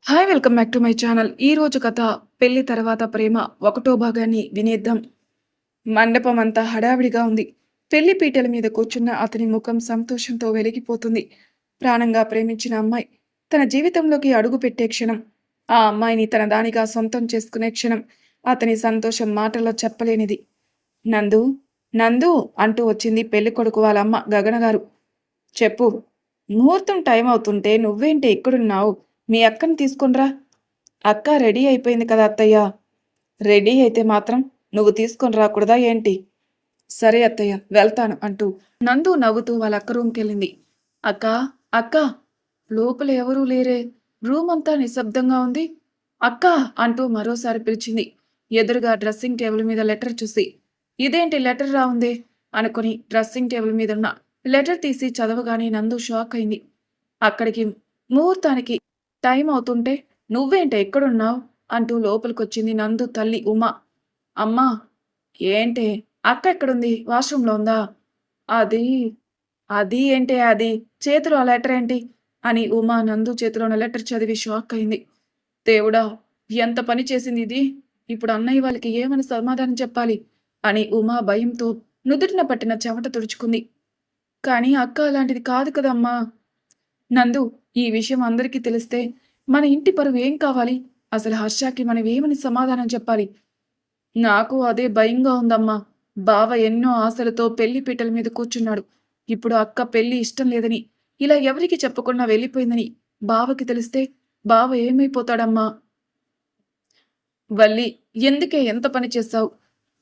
Hi! Welcome back to my channel. ఈరోజు కథ పెళ్లి తర్వాత ప్రేమ ఒకటో భాగాన్ని వినేద్దాం. మండపం అంతా హడావిడిగా ఉంది. పెళ్లి పీటల మీద కూర్చున్న అతని ముఖం సంతోషంతో వెలిగిపోతుంది. ప్రాణంగా ప్రేమించిన అమ్మాయి తన జీవితంలోకి అడుగు పెట్టే క్షణం, ఆ అమ్మాయిని తన దానిగా సొంతం చేసుకునే క్షణం, అతని సంతోషం మాటల్లో చెప్పలేనిది. నందు, నందు అంటూ వచ్చింది పెళ్ళికొడుకు వాళ్ళమ్మ గగన గారు. చెప్పు. ముహూర్తం టైం అవుతుంటే నువ్వేంటి ఇక్కడున్నావు? మీ అక్కని తీసుకొనిరా. అక్క రెడీ అయిపోయింది కదా అత్తయ్య. రెడీ అయితే మాత్రం నువ్వు తీసుకొని రాకూడదా ఏంటి? సరే అత్తయ్య, వెళ్తాను అంటూ నందు నవ్వుతూ వాళ్ళ అక్క రూమ్కెళ్ళింది. అక్క, అక్క, లోపల ఎవరూ లేరే, రూమ్ అంతా నిశ్శబ్దంగా ఉంది. అక్క అంటూ మరోసారి పిలిచింది. ఎదురుగా డ్రెస్సింగ్ టేబుల్ మీద లెటర్ చూసి, ఇదేంటి లెటర్ రా ఉంది అనుకుని డ్రెస్సింగ్ టేబుల్ మీదున్న లెటర్ తీసి చదవగానే నందు షాక్ అయింది. అక్కడికి ముహూర్తానికి టైం అవుతుంటే నువ్వేంటే ఎక్కడున్నావు అంటూ లోపలికొచ్చింది నందు తల్లి ఉమ. అమ్మా, ఏంటే అక్క ఎక్కడుంది? వాష్రూమ్లో ఉందా? అది అది ఏంటే అది, చేతిలో ఆ లెటర్ ఏంటి అని ఉమ నందు చేతిలో ఉన్న లెటర్ చదివి షాక్ అయింది. దేవుడా, ఎంత పని చేసింది ఇది! ఇప్పుడు అన్నయ్య వాళ్ళకి ఏమని సమాధానం చెప్పాలి అని ఉమా భయంతో నుదుటిన పట్టిన చెమట తుడుచుకుంది. కానీ అక్క అలాంటిది కాదు కదమ్మా. నందు, ఈ విషయం అందరికీ తెలిస్తే మన ఇంటి పరువు ఏం కావాలి? అసలు హర్షకి మనం ఏమని సమాధానం చెప్పాలి? నాకు అదే భయంగా ఉందమ్మా. బావ ఎన్నో ఆశలతో పెళ్లి పీటల మీద కూర్చున్నాడు. ఇప్పుడు అక్క పెళ్లి ఇష్టం లేదని, ఇలా ఎవరికి చెప్పకుండా వెళ్ళిపోయిందని బావకి తెలిస్తే బావ ఏమైపోతాడమ్మా? వల్లి, ఎందుకే ఎంత పని చేశావు?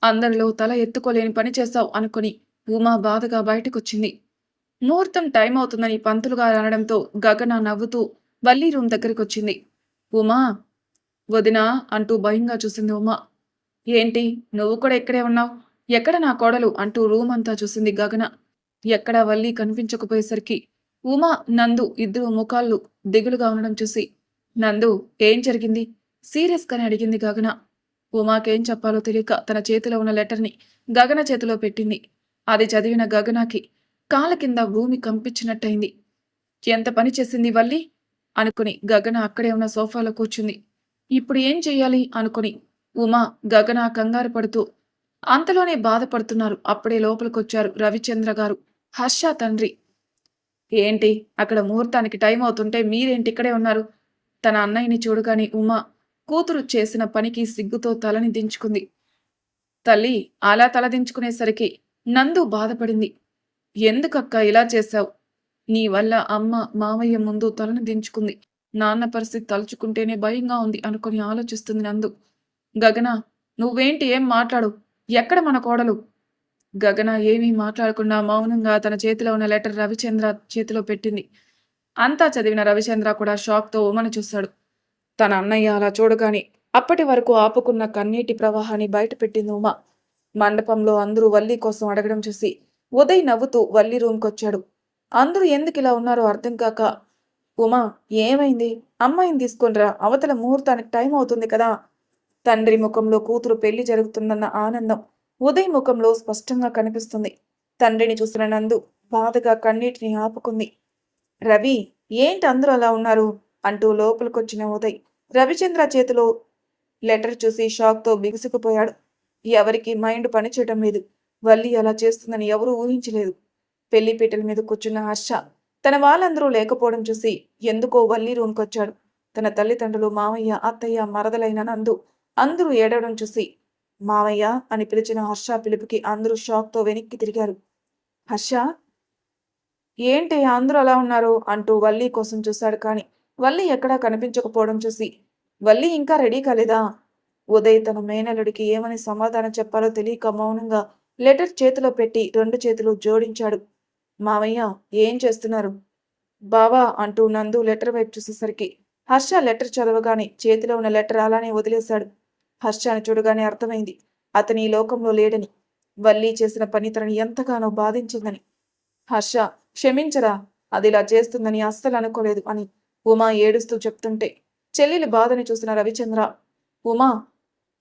అందరిలో తల ఎత్తుకోలేని పని చేశావు అనుకుని ఉమా బాధగా బయటకొచ్చింది. ముహూర్తం టైం అవుతుందని పంతులు గారు అనడంతో గగన నవ్వుతూ వల్లి రూమ్ దగ్గరికొచ్చింది. ఉమా, వదినా అంటూ భయంగా చూసింది ఉమా. ఏంటి, నువ్వు కూడా ఇక్కడే ఉన్నావు? ఎక్కడ నా కోడలు అంటూ రూమ్ అంతా చూసింది గగన. ఎక్కడా వల్లి కనిపించకపోయేసరికి ఉమా, నందు ఇద్దరు ముఖాళ్ళు దిగులుగా ఉండడం చూసి, నందు, ఏం జరిగింది సీరియస్గానే అడిగింది గగన. ఉమాకేం చెప్పాలో తెలియక తన చేతిలో ఉన్న లెటర్ని గగన చేతిలో పెట్టింది. అది చదివిన గగనకి కాళ్ళ కింద భూమి కంపించినట్టయింది. ఎంత పని చేసింది వల్లి అనుకుని గగన అక్కడే ఉన్న సోఫాలో కూర్చుంది. ఇప్పుడు ఏం చెయ్యాలి అనుకుని ఉమా గగన కంగారు పడుతూ అంతలోనే బాధపడుతున్నారు. అప్పుడే లోపలికొచ్చారు రవిచంద్ర గారు, హర్ష తండ్రి. ఏంటి, అక్కడ ముహూర్తానికి టైం అవుతుంటే మీరేంటి ఇక్కడే ఉన్నారు? తన అన్నయ్యని చూడగానే ఉమా కూతురు చేసిన పనికి సిగ్గుతో తలని దించుకుంది. తల్లి అలా తలదించుకునేసరికి నందు బాధపడింది. ఎందుకక్క ఇలా చేశావు? నీ వల్ల అమ్మ మామయ్య ముందు తలను దించుకుంది. నాన్న పరిస్థితి తలుచుకుంటేనే భయంగా ఉంది అనుకుని ఆలోచిస్తుంది నందు. గగన, నువ్వేంటి ఏం మాట్లాడు? ఎక్కడ మన కోడలు? గగన ఏమీ మాట్లాడకుండా మౌనంగా తన చేతిలో ఉన్న లెటర్ రవిచంద్ర చేతిలో పెట్టింది. అంతా చదివిన రవిచంద్ర కూడా షాక్తో ఉమను చూశాడు. తన అన్నయ్య అలా చూడగానే అప్పటి వరకు ఆపుకున్న కన్నీటి ప్రవాహాన్ని బయటపెట్టింది ఉమ. మండపంలో అందరూ వల్లి కోసం అడగడం చూసి ఉదయ్ నవ్వుతూ వల్లి రూమ్కొచ్చాడు. అందరూ ఎందుకిలా ఉన్నారో అర్థం కాక, ఉమా, ఏమైంది? అమ్మాయిని తీసుకొనిరా, అవతల ముహూర్తానికి టైం అవుతుంది కదా. తండ్రి ముఖంలో కూతురు పెళ్లి జరుగుతుందన్న ఆనందం ఉదయ్ ముఖంలో స్పష్టంగా కనిపిస్తుంది. తండ్రిని చూసిన నందు బాధగా కన్నీటిని ఆపుకుంది. రవి, ఏంటి అందరూ అలా ఉన్నారు అంటూ లోపలికొచ్చిన ఉదయ్ రవిచంద్ర చేతిలో లెటర్ చూసి షాక్తో బిగుసుకుపోయాడు. ఎవరికి మైండ్ పనిచేయటం లేదు. వల్లి అలా చేస్తుందని ఎవరూ ఊహించలేదు. పెళ్లిపీటల మీద కూర్చున్న హర్ష తన వాళ్ళందరూ లేకపోవడం చూసి ఎందుకో వల్లి రూమ్కొచ్చాడు. తన తల్లిదండ్రులు, మామయ్య, అత్తయ్య, మరదలైన నందు అందరూ ఏడవడం చూసి మామయ్య అని పిలిచిన హర్ష పిలుపుకి అందరూ షాక్తో వెనక్కి తిరిగారు. హర్ష, ఏంటి అందరూ అలా ఉన్నారు అంటూ వల్లి కోసం చూశాడు. కానీ వల్లి ఎక్కడా కనిపించకపోవడం చూసి వల్లి ఇంకా రెడీ కాలేదా? ఉదయ్ తన మేనల్లుడికి ఏమని సమాధానం చెప్పాలో తెలియక మౌనంగా లెటర్ చేతిలో పెట్టి రెండు చేతులు జోడించాడు. మామయ్య, ఏం చేస్తున్నారు? బావా అంటూ నందు లెటర్ వైపు చూసేసరికి హర్ష లెటర్ చదవగానే చేతిలో ఉన్న లెటర్ అలానే వదిలేశాడు. హర్షని చూడగానే అర్థమైంది అతని ఈ లోకంలో లేడని. వల్లి చేసిన పని తనని ఎంతగానో బాధించిందని. హర్ష, క్షమించరా, అది ఇలా చేస్తుందని అస్సలు అనుకోలేదు అని ఉమా ఏడుస్తూ చెప్తుంటే చెల్లెలి బాధని చూసిన రవిచంద్ర, ఉమా,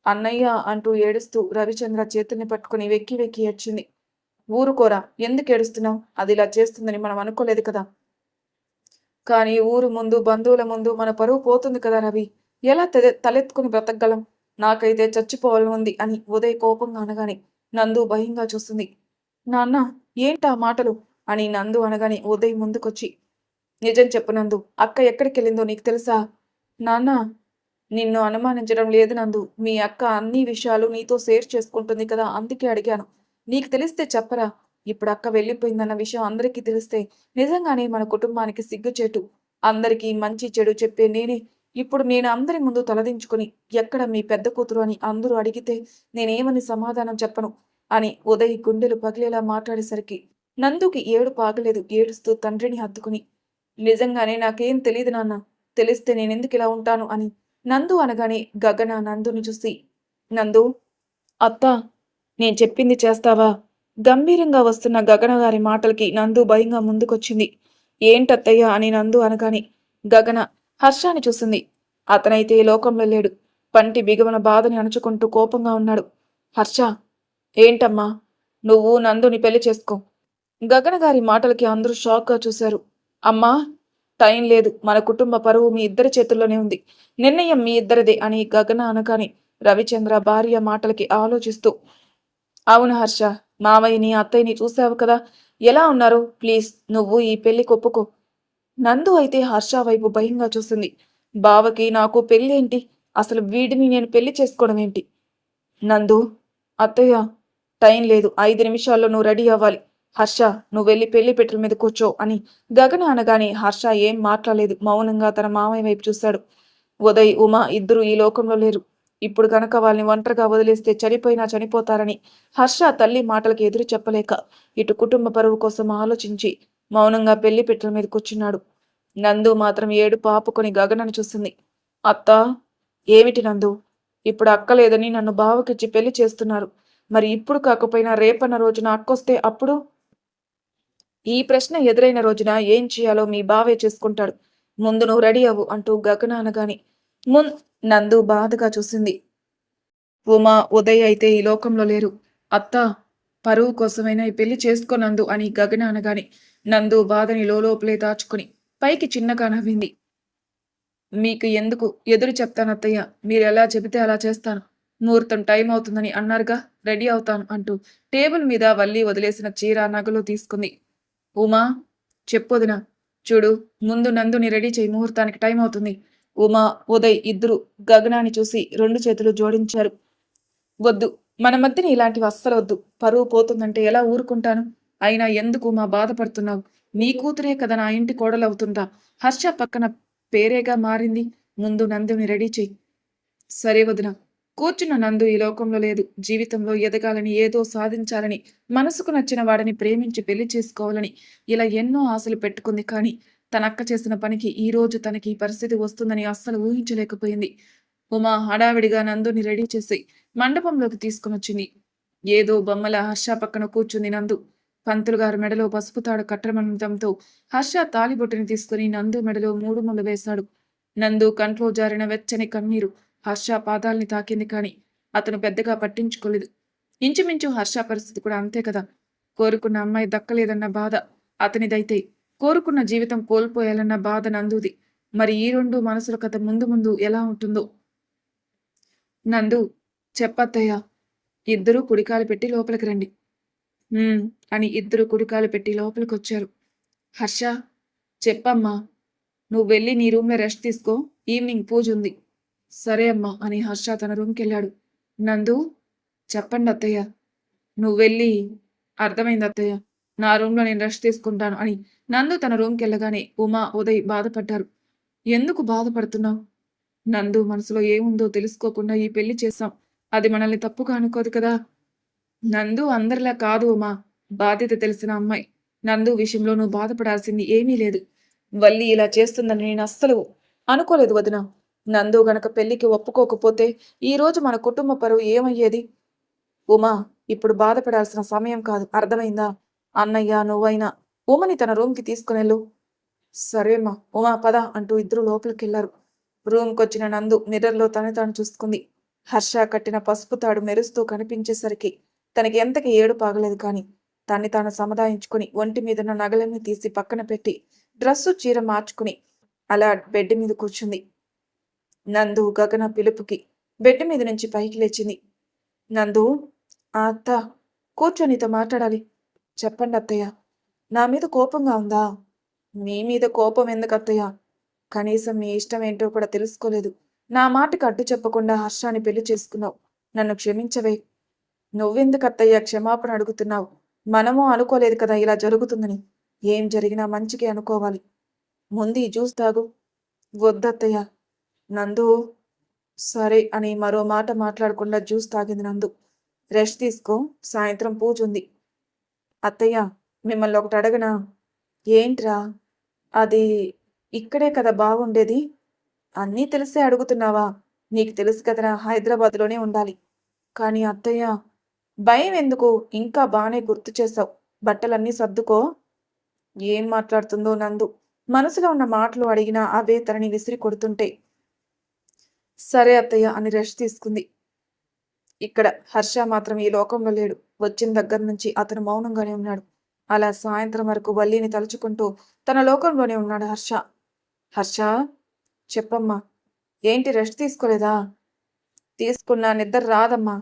అన్నయ్య అంటూ ఏడుస్తూ రవిచంద్ర చేతుల్ని పట్టుకుని వెక్కి వెక్కి ఏడ్చింది. ఊరుకోరా, ఎందుకు ఏడుస్తున్నావు? అది ఇలా చేస్తుందని మనం అనుకోలేదు కదా. కానీ ఊరు ముందు, బంధువుల ముందు మన పరువు పోతుంది కదా రవి! ఎలా తలెత్తుకుని బ్రతకగలం? నాకైతే చచ్చిపోవాలని ఉంది అని ఉదయ్ కోపంగా అనగానే, నందు భయంగా చూస్తుంది. నాన్న ఏంటా మాటలు? అని నందు అనగానే ఉదయ్ ముందుకొచ్చి, నిజం చెప్పు నందు. అక్క ఎక్కడికెళ్ళిందో నీకు తెలుసా? నాన్నా నిన్ను అనుమానించడం లేదు నందు. మీ అక్క అన్ని విషయాలు నీతో షేర్ చేసుకుంటుంది కదా! అందుకే అడిగాను. నీకు తెలిస్తే చెప్పరా? ఇప్పుడు అక్క వెళ్ళిపోయిందన్న విషయం అందరికీ తెలిస్తే నిజంగానే మన కుటుంబానికి సిగ్గుచేటు. అందరికీ మంచి చెడు చెప్పే నేనే ఇప్పుడు నేను అందరి ముందు తలదించుకుని ఎక్కడ మీ పెద్ద కూతురు అని అందరూ అడిగితే నేనేమని సమాధానం చెప్పను అని ఉదయ్ గుండెలు పగిలేలా మాట్లాడేసరికి నందుకి ఏడుపు ఆగలేదు. ఏడుస్తూ తండ్రిని హత్తుకుని, నిజంగానే నాకేం తెలీదు నాన్న. తెలిస్తే నేనెందుకు ఇలా ఉంటాను అని నందు అనగానే గగన నందుని చూసి, నందు, అత్తా నేను చెప్పింది చేస్తావా? గంభీరంగా వస్తున్న గగన గారి మాటలకి నందు భయంగా ముందుకొచ్చింది. ఏంటత్తయ్య అని నందు అనగానే గగన హర్షాన్ని చూసింది. అతనైతే ఈ లోకంలో లేడు. పంటి బిగువన బాధని అణుచుకుంటూ కోపంగా ఉన్నాడు. హర్ష, ఏంటమ్మా? నువ్వు నందుని పెళ్లి చేసుకో. గగన గారి మాటలకి అందరూ షాక్గా చూశారు. అమ్మా, టైం లేదు. మన కుటుంబ పరువు మీ ఇద్దరి చేతుల్లోనే ఉంది. నిర్ణయం మీ ఇద్దరిదే అని గగన అనగానే రవిచంద్ర భార్య మాటలకి ఆలోచిస్తూ, అవును హర్ష, మామయ్యని అత్తయ్యని చూశావు కదా, ఎలా ఉన్నారు? ప్లీజ్ నువ్వు ఈ పెళ్లికి ఒప్పుకో. నందు అయితే హర్ష వైపు భయంగా చూసింది. బావకి నాకు పెళ్ళేంటి? అసలు వీడిని నేను పెళ్లి చేసుకోవడం ఏంటి? నందు, అత్తయ్య, టైం లేదు. 5 నిమిషాల్లో నువ్వు రెడీ అవ్వాలి. హర్ష, నువ్వు వెళ్ళి పెళ్లి పెట్టెల మీద కూర్చో అని గగన అనగానే హర్ష ఏం మాట్లాడలేదు. మౌనంగా తన మామయ్య వైపు చూశాడు. ఉదయ్, ఉమా ఇద్దరు ఈ లోకంలో లేరు. ఇప్పుడు గనక వాళ్ళని ఒంటరిగా వదిలేస్తే చనిపోయినా చనిపోతారని హర్ష తల్లి మాటలకు ఎదురు చెప్పలేక ఇటు కుటుంబ పరువు కోసం ఆలోచించి మౌనంగా పెళ్లి పెట్టెల మీద కూర్చున్నాడు. నందు మాత్రం ఏడుపు ఆపుకొని గగనను చూసింది. అత్తా, ఏమిటి నందు? ఇప్పుడు అక్క లేదని నన్ను బావకిచ్చి పెళ్లి చేస్తున్నారు. మరి ఇప్పుడు కాకపోయినా రేపన్న రోజున అక్కొస్తే అప్పుడు? ఈ ప్రశ్న ఎదురైన రోజున ఏం చేయాలో మీ బావే చేసుకుంటాడు. ముందు నువ్వు రెడీ అవ్వు అంటూ గగన అనగాని నందు బాధగా చూసింది. ఉమా, ఉదయ్ అయితే ఈ లోకంలో లేరు. అత్తా, పరువు కోసమైనా ఈ పెళ్లి చేసుకోనందు అని గగన అనగాని నందు బాధని లోపలే దాచుకుని పైకి చిన్నగా నవ్వింది. మీకు ఎందుకు ఎదురు చెప్తానత్తయ్య. మీరెలా చెబితే అలా చేస్తాను. ముహూర్తం టైం అవుతుందని అన్నారుగా, రెడీ అవుతాను అంటూ టేబుల్ మీద వల్లి వదిలేసిన చీర నగలు తీసుకుంది. ఉమా, చెప్పొదినా. చూడు, ముందు నందుని రెడీ చేయి, ముహూర్తానికి టైం అవుతుంది. ఉమా, ఉదయ్ ఇద్దరు గగనాన్ని చూసి 2 చేతులు జోడించారు. వద్దు, మన మధ్యన ఇలాంటివి అస్సలు వద్దు. పరువు పోతుందంటే ఎలా ఊరుకుంటాను? అయినా ఎందుకు మా బాధపడుతున్నావు? నీ కూతురే కదా నా ఇంటి కోడలవుతుందా? హర్ష పక్కన పేరేగా మారింది. ముందు నందుని రెడీ చెయ్యి. సరే వదిన. కూర్చున్న నందు ఈ లోకంలో లేదు. జీవితంలో ఎదగాలని, ఏదో సాధించాలని, మనసుకు నచ్చిన వాడిని ప్రేమించి పెళ్లి చేసుకోవాలని ఇలా ఎన్నో ఆశలు పెట్టుకుంది. కానీ తనక్క చేసిన పనికి ఈ రోజు తనకి ఈ పరిస్థితి వస్తుందని అస్సలు ఊహించలేకపోయింది. ఉమా హడావిడిగా నందుని రెడీ చేసి మండపంలోకి తీసుకునొచ్చింది. ఏదో బొమ్మల హర్ష పక్కన కూర్చుంది నందు. పంతులు గారు మెడలో పసుపు తాడు కట్టమనడంతో హర్ష తాలిబొట్టుని తీసుకుని నందు మెడలో 3 ముళ్ళు వేశాడు. నందు కంట్లో జారిన వెచ్చని కన్నీరు హర్ష పాదాల్ని తాకింది. కానీ అతను పెద్దగా పట్టించుకోలేదు. ఇంచుమించు హర్ష పరిస్థితి కూడా అంతే కదా. కోరుకున్న అమ్మాయి దక్కలేదన్న బాధ అతనిదైతే, కోరుకున్న జీవితం కోల్పోయాలన్న బాధ నందుది. మరి ఈ 2 మనసుల కథ ముందు ముందు ఎలా ఉంటుందో. నందు, చెప్పత్తయ్య. ఇద్దరూ కుడికాలు పెట్టి లోపలికి రండి. అని ఇద్దరు కుడికాలు పెట్టి లోపలికొచ్చారు. హర్ష, చెప్పమ్మా. నువ్వు వెళ్ళి నీ రూమ్లో రెస్ట్ తీసుకో. ఈవినింగ్ పూజ ఉంది. సరే అమ్మా అని హర్ష తన రూమ్కెళ్ళాడు. నందు, చెప్పండి అత్తయ్య. నువ్వు వెళ్ళి, అర్థమైంది అత్తయ్య. నా రూమ్లో నేను రెస్ట్ తీసుకుంటాను అని నందు తన రూమ్కెళ్ళగానే ఉమా, ఉదయ్ బాధపడ్డారు. ఎందుకు బాధపడుతున్నావు? నందు మనసులో ఏముందో తెలుసుకోకుండా ఈ పెళ్లి చేశాం. అది మనల్ని తప్పుగా అనుకోదు కదా. నందు అందరిలా కాదు ఉమా. బాధ్యత తెలిసిన అమ్మాయి. నందు విషయంలో నువ్వు బాధపడాల్సింది ఏమీ లేదు. వల్లి ఇలా చేస్తుందని నేను అస్సలు అనుకోలేదు వదిన. నందు గనక పెళ్లికి ఒప్పుకోకపోతే ఈ రోజు మన కుటుంబ పరువు ఏమయ్యేది? ఉమా, ఇప్పుడు బాధపడాల్సిన సమయం కాదు, అర్థమైందా? అన్నయ్య, నువ్వైనా ఉమని తన రూమ్కి తీసుకునెళ్ళు. సరేమ్మా. ఉమా పద అంటూ ఇద్దరు లోపలికెళ్లారు. రూమ్కొచ్చిన నందు మిర్రర్లో తాను చూసుకుంది. హర్ష కట్టిన పసుపు తాడు మెరుస్తూ కనిపించేసరికి తనకి ఎంతకి ఏడుపు ఆగలేదు. కానీ తాను సముదాయించుకుని ఒంటి మీదున్న నగలన్నీ తీసి పక్కన పెట్టి డ్రెస్సు చీర మార్చుకుని అలా బెడ్ మీద కూర్చుంది. నందు గగన పిలుపుకి బెడ్ మీద నుంచి పైకి లేచింది. నందు, ఆ అత్త, కూర్చో, నీతో మాట్లాడాలి. చెప్పండి అత్తయ్య. నా మీద కోపంగా ఉందా? నీ మీద కోపం ఎందుకు అత్తయ్య? కనీసం నీ ఇష్టం ఏంటో కూడా తెలుసుకోలేదు. నా మాటకు అడ్డు చెప్పకుండా హర్షాన్ని పెళ్లి చేసుకున్నావు. నన్ను క్షమించవే. నువ్వెందుకు అత్తయ్య క్షమాపణ అడుగుతున్నావు? మనము అనుకోలేదు కదా ఇలా జరుగుతుందని. ఏం జరిగినా మంచికి అనుకోవాలి. ముందు ఈ జ్యూస్ తాగు. వద్దత్తయ్య. నందు, సరే అని మరో మాట మాట్లాడకుండా జ్యూస్ తాగింది నందు. రెస్ట్ తీసుకో, సాయంత్రం పూజ ఉంది. అత్తయ్య, మిమ్మల్ని ఒకటి అడగనా? ఏంట్రా? అది ఇక్కడే కదా బాగుండేది? అన్నీ తెలిసే అడుగుతున్నావా? నీకు తెలుసు కదరా, హైదరాబాద్లోనే ఉండాలి. కానీ అత్తయ్య, భయం ఎందుకు? ఇంకా బానే గుర్తు చేశావు. బట్టలన్నీ సర్దుకో. ఏం మాట్లాడుతుందో నందు. మనసులో ఉన్న మాటలు అడిగినా అవే తనని విసిరి కొడుతుంటే, సరే అత్తయ్య అని రెస్ట్ తీసుకుంది. ఇక్కడ హర్ష మాత్రం ఈ లోకంలో లేడు. వచ్చిన దగ్గర నుంచి అతను మౌనంగానే ఉన్నాడు. అలా సాయంత్రం వరకు వల్లిని తలుచుకుంటూ తన లోకంలోనే ఉన్నాడు హర్ష. హర్ష, చెప్పమ్మా. ఏంటి, రెస్ట్ తీసుకోలేదా? తీసుకున్నా, నిద్ర రాదమ్మా.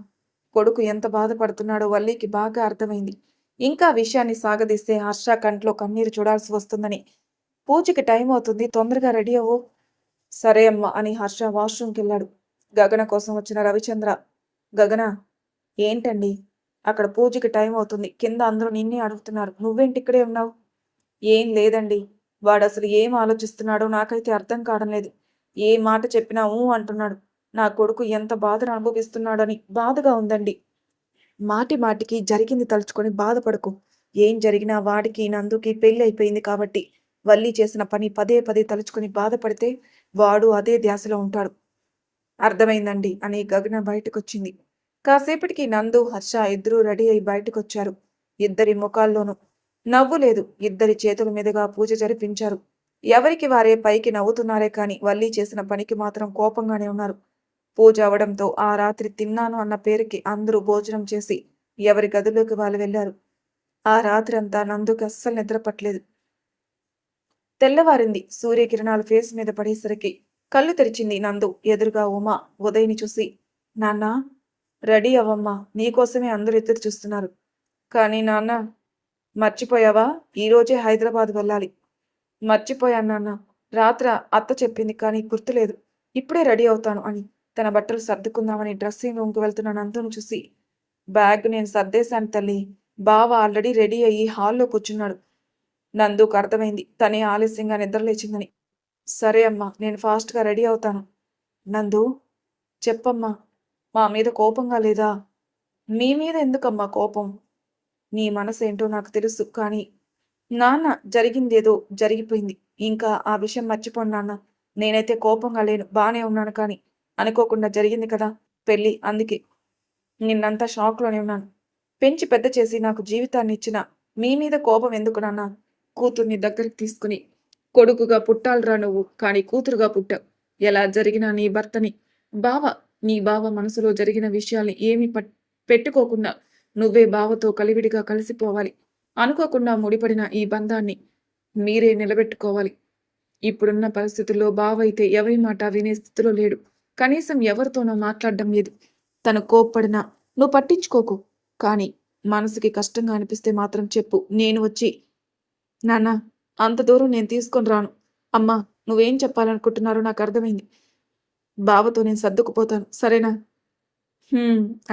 కొడుకు ఎంత బాధపడుతున్నాడో వల్లికి బాగా అర్థమైంది. ఇంకా విషయాన్ని సాగదీస్తే హర్ష కంట్లో కన్నీరు చూడాల్సి వస్తుందని. పూజకి టైం అవుతుంది, తొందరగా రెడీ అవ్వు. సరే అమ్మా అని హర్ష వాష్రూమ్కి వెళ్ళాడు. గగన కోసం వచ్చిన రవిచంద్ర, గగన, ఏంటండి? అక్కడ పూజకి టైం అవుతుంది, కింద అందరూ నిన్నే అడుగుతున్నారు, నువ్వేంటి ఇక్కడే ఉన్నావు? ఏం లేదండి, వాడు అసలు ఏం ఆలోచిస్తున్నాడో నాకైతే అర్థం కావడం లేదు. ఏ మాట చెప్పినా ఊ అంటున్నాడు. నా కొడుకు ఎంత బాధను అనుభవిస్తున్నాడని బాధగా ఉందండి. మాటి మాటికి జరిగింది తలుచుకొని బాధపడకు. ఏం జరిగినా వాడికి నందుకి పెళ్లి అయిపోయింది కాబట్టి వల్లి చేసిన పని పదే పదే తలుచుకొని బాధపడితే వాడు అదే ధ్యాసలో ఉంటాడు. అర్థమైందండి అని గగన బయటకొచ్చింది. కాసేపటికి నందు, హర్ష ఇద్దరూ రెడీ అయి బయటకొచ్చారు. ఇద్దరి ముఖాల్లోనూ నవ్వు లేదు. ఇద్దరి చేతుల మీదుగా పూజ జరిపించారు. ఎవరికి వారే పైకి నవ్వుతున్నారే కాని వల్లి చేసిన పనికి మాత్రం కోపంగానే ఉన్నారు. పూజ అవడంతో ఆ రాత్రి తిన్నాను అన్న పేరుకి అందరూ భోజనం చేసి ఎవరి గదిలోకి వాళ్ళు వెళ్లారు. ఆ రాత్రి అంతా నందుకి అస్సలు నిద్రపట్టలేదు. తెల్లవారింది. సూర్యకిరణాలు ఫేస్ మీద పడేసరికి కళ్ళు తెరిచింది నందు. ఎదురుగా ఉమా ఉదయ్ని చూసి, నాన్న, రెడీ అవ్వమ్మా, నీకోసమే అందరూ ఎదురు చూస్తున్నారు. కానీ నాన్న, మర్చిపోయావా? ఈరోజే హైదరాబాద్ వెళ్ళాలి. మర్చిపోయాను నాన్న. రాత్ర అత్త చెప్పింది కానీ గుర్తులేదు. ఇప్పుడే రెడీ అవుతాను అని తన బట్టలు సర్దుకుందామని డ్రెస్సింగ్ రూమ్కి వెళ్తున్న నందును చూసి, బ్యాగ్ నేను సర్దేశాను తల్లి. బావ ఆల్రెడీ రెడీ అయ్యి హాల్లో కూర్చున్నాడు. నందుకు అర్థమైంది తనే ఆలస్యంగా నిద్రలేచిందని. సరే అమ్మా, నేను ఫాస్ట్గా రెడీ అవుతాను. నందు, చెప్పమ్మా. మా మీద కోపంగా లేదా? నీ మీద ఎందుకమ్మా కోపం? నీ మనసేంటో నాకు తెలుసు. కానీ నాన్న, జరిగిందేదో జరిగిపోయింది. ఇంకా ఆ విషయం మర్చిపోను నాన్న. నేనైతే కోపంగా లేను, బానే ఉన్నాను. కానీ అనుకోకుండా జరిగింది కదా పెళ్ళి, అందుకే నిన్నంతా షాక్లోనే ఉన్నాను. పెంచి పెద్ద చేసి నాకు జీవితాన్ని ఇచ్చిన మీ మీద కోపం ఎందుకు నాన్న? కూతుర్ని దగ్గరికి తీసుకుని, కొడుకుగా పుట్టాలిరా నువ్వు, కానీ కూతురుగా పుట్టావు. ఎలా జరిగినా నీ భర్తని బావ, నీ బావ మనసులో జరిగిన విషయాల్ని ఏమీ పెట్టుకోకుండా నువ్వే బావతో కలివిడిగా కలిసిపోవాలి. అనుకోకుండా ముడిపడిన ఈ బంధాన్ని మీరే నిలబెట్టుకోవాలి. ఇప్పుడున్న పరిస్థితుల్లో బావ అయితే ఎవరి మాట వినే స్థితిలో లేడు. కనీసం ఎవరితోనో మాట్లాడడం లేదు. తను కోప్పడినా నువ్వు పట్టించుకోకు. కానీ మనసుకి కష్టంగా అనిపిస్తే మాత్రం చెప్పు, నేను వచ్చి, నాన్న, అంత దూరం నేను తీసుకొని రాను. అమ్మా, నువ్వేం చెప్పాలనుకుంటున్నారో నాకు అర్థమైంది. బావతో నేను సర్దుకుపోతాను, సరేనా?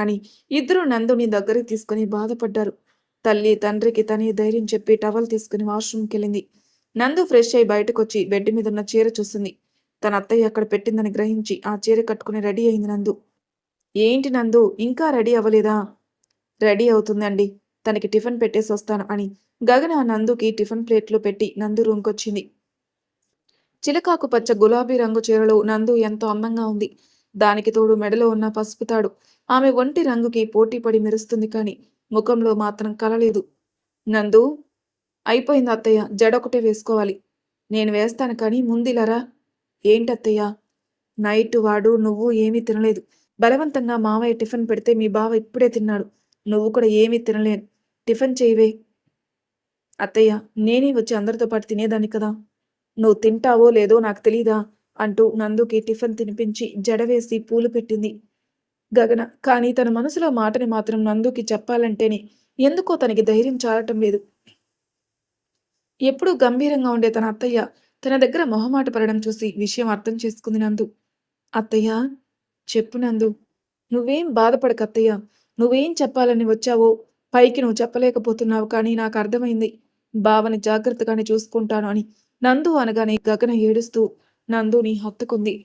అని ఇద్దరు నందుని దగ్గరికి తీసుకుని బాధపడ్డారు. తల్లి తండ్రికి తనే ధైర్యం చెప్పి టవల్ తీసుకుని వాష్రూమ్కి వెళ్ళింది. నందు ఫ్రెష్ అయి బయటకొచ్చి బెడ్ మీద ఉన్న చీర చూసింది. తన అత్తయ్య అక్కడ పెట్టిందని గ్రహించి ఆ చీర కట్టుకుని రెడీ అయింది నందు. ఏంటి నందు, ఇంకా రెడీ అవ్వలేదా? రెడీ అవుతుందండి, తనకి టిఫిన్ పెట్టేసి వస్తాను అని గగన నందుకి టిఫిన్ ప్లేట్లో పెట్టి నందు రూమ్కొచ్చింది. చిలకాకు పచ్చ గులాబీ రంగు చీరలో నందు ఎంతో అందంగా ఉంది. దానికి తోడు మెడలో ఉన్న పసుపు తాడు ఆమె ఒంటి రంగుకి పోటీపడి మెరుస్తుంది. కానీ ముఖంలో మాత్రం కలలేదు. నందు, అయిపోయింది అత్తయ్య, జడొకటే వేసుకోవాలి. నేను వేస్తాను కానీ ముందిలరా. ఏంటత్తయ్య? నైట్ వాడు నువ్వు ఏమీ తినలేదు. బలవంతంగా మావయ్య టిఫిన్ పెడితే మీ బావ ఇప్పుడే తిన్నాడు. నువ్వు కూడా ఏమీ తినలేను. టిఫిన్ చేయవే. అత్తయ్య, నేనే వచ్చి అందరితో పాటు తినేదాన్ని కదా. నువ్వు తింటావో లేదో నాకు తెలీదా అంటూ నందుకి టిఫిన్ తినిపించి జడవేసి పూలు పెట్టింది గగన. కానీ తన మనసులో మాటని మాత్రం నందుకి చెప్పాలంటేనే ఎందుకో తనకి ధైర్యం చాలటం లేదు. ఎప్పుడూ గంభీరంగా ఉండే తన అత్తయ్య తన దగ్గర మొహమాట పడడం చూసి విషయం అర్థం చేసుకుంది నందు. అత్తయ్య, చెప్పు నందు. నువ్వేం బాధపడకు అత్తయ్య. నువ్వేం చెప్పాలని వచ్చావో పైకి నువ్వు చెప్పలేకపోతున్నావు, కానీ నాకు అర్థమైంది. బావని జాగ్రత్తగానే చూసుకుంటాను అని నందు అనగానే గగన ఏడుస్తూ నందుని హత్తుకుంది.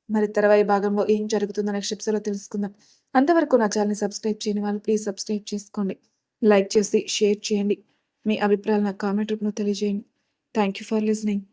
మరి తర్వాయి భాగంలో ఏం జరుగుతుందో నెక్స్ట్ ఎపిసోడ్‌లో తెలుసుకుందాం. అంతవరకు నా ఛానెల్‌ని సబ్స్క్రైబ్ చేయని వాళ్ళు ప్లీజ్ సబ్స్క్రైబ్ చేసుకోండి. లైక్ చేసి షేర్ చేయండి. మీ అభిప్రాయాలు నాకు కామెంట్ రూపంలో తెలియజేయండి. Thank you for listening.